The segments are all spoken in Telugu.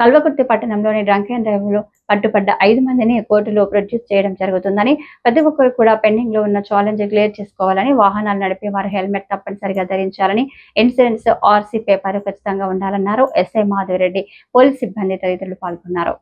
కల్వకుర్తి పట్టణంలోని డ్రంక్ అండ్ డ్రైవ్ లో పట్టుబడ్డ 5 మందిని కోర్టులో ప్రొడ్యూస్ చేయడం జరుగుతుందని, ప్రతి ఒక్కరు కూడా పెండింగ్ లో ఉన్న ఛాలెంజ్ క్లియర్ చేసుకోవాలని, వాహనాలు నడిపే వారు హెల్మెట్ తప్పనిసరిగా ధరించాలని, ఇన్సూరెన్స్ ఆర్సీ పేపర్ ఖచ్చితంగా ఉండాలన్నారు. ఎస్ఐ మాధవిరెడ్డి, పోలీస్ సిబ్బంది తదితరులు పాల్గొన్నారు.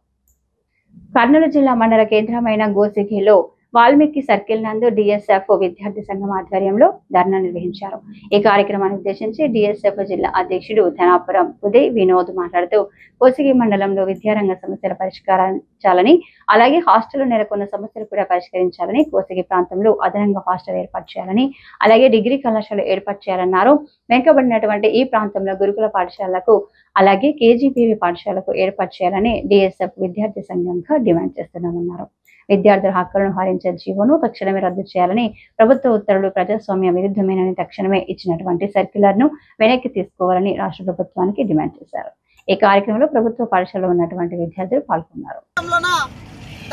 కర్నూలు జిల్లా మండల కేంద్రమైన గోసిగిలో వాల్మీకి సర్కిల్ నందు డిఎస్ఎఫ్ విద్యార్థి సంఘం ఆధ్వర్యంలో ధర్నా నిర్వహించారు. ఈ కార్యక్రమాన్ని ఉద్దేశించి డిఎస్ఎఫ్ జిల్లా అధ్యక్షుడు ధనాపురం ఉదయ్ వినోద్ మాట్లాడుతూ, కోసిగి మండలంలో విద్యారంగ సమస్యల పరిష్కరించాలని, అలాగే హాస్టల్లో నెలకొన్న సమస్యలు కూడా పరిష్కరించాలని, కోసిగి ప్రాంతంలో అదనంగా హాస్టల్ ఏర్పాటు చేయాలని, అలాగే డిగ్రీ కళాశాల ఏర్పాటు చేయాలన్నారు. వెనుకబడినటువంటి ఈ ప్రాంతంలో గురుకుల పాఠశాలకు, అలాగే కేజీపీవీ పాఠశాలకు ఏర్పాటు చేయాలని డిఎస్ఎఫ్ విద్యార్థి సంఘంగా డిమాండ్ చేస్తున్నామన్నారు. విద్యార్థుల హక్కులను హరించే జీవోను తక్షణమే రద్దు చేయాలని, ప్రభుత్వ ఉత్తర్వులు ప్రజాస్వామ్య విరుద్ధమేనని తక్షణమే ఇచ్చినటువంటి సర్క్యులర్ ను వెనక్కి తీసుకోవాలని రాష్ట్ర ప్రభుత్వానికి డిమాండ్ చేశారు. ఈ కార్యక్రమంలో ప్రభుత్వ పాఠశాలలో ఉన్నటువంటి విద్యార్థులు పాల్గొన్నారు.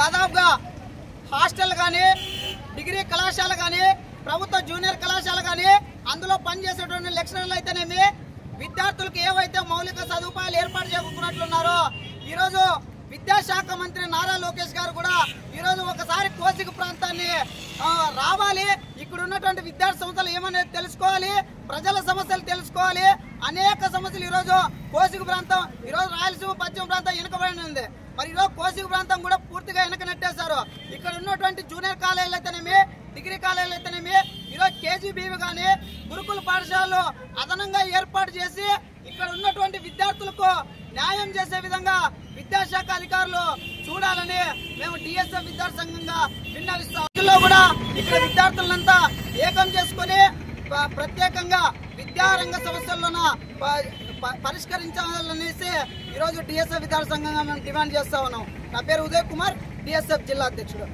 దాదాపుగా హాస్టల్ గానీ, డిగ్రీ కళాశాల గానీ, ప్రభుత్వ జూనియర్ కళాశాల గానీ, అందులో పనిచేసేటువంటి లెక్చరర్లు అయితేనేమి, విద్యార్థులకు ఏవైతే మౌలిక సదుపాయాలు ఏర్పాటు చేసుకున్నట్లున్నారో, ఈరోజు విద్యాశాఖ మంత్రి నారా లోకేష్ గారు కూడా ఈరోజు ఒకసారి కోసిగి ప్రాంతాన్ని రావాలి, ఇక్కడ ఉన్నటువంటి విద్యార్థి సంస్థలు ఏమనేది తెలుసుకోవాలి, ప్రజల సమస్యలు తెలుసుకోవాలి. అనేక సమస్యలు ఈరోజు కోసిగి ప్రాంతం, ఈరోజు రాయలసీమ పశ్చిమ ప్రాంతం వెనుకబడి ఉంది. మరి ఈరోజు కోసిగి ప్రాంతం కూడా పూర్తిగా వెనక నెట్టేశారు. ఇక్కడ ఉన్నటువంటి జూనియర్ కాలేజీలు అయితేనేమి, డిగ్రీ కాలేజీలు అయితేనేమి, ఈరోజు కేజీబీవి కానీ గురుకుల పాఠశాలలు అదనంగా ఏర్పాటు చేసి ఇక్కడ ఉన్నటువంటి విద్యార్థులకు న్యాయం చేసే విధంగా విద్యాశాఖ అధికారులు చూడాలని మేము డిఎస్ఎఫ్ విద్యార్థి సంఘంగా విన్నవిస్తాం. కూడా ఇక్కడ విద్యార్థులంతా ఏకం చేసుకుని ప్రత్యేకంగా విద్యారంగ సమస్యలను పరిష్కరించాలనేసి ఈరోజు డిఎస్ఎఫ్ విద్యార్థి సంఘంగా మేము డిమాండ్ చేస్తా ఉన్నాం. నా పేరు ఉదయ్ కుమార్, డిఎస్ఎఫ్ జిల్లా అధ్యక్షుడు.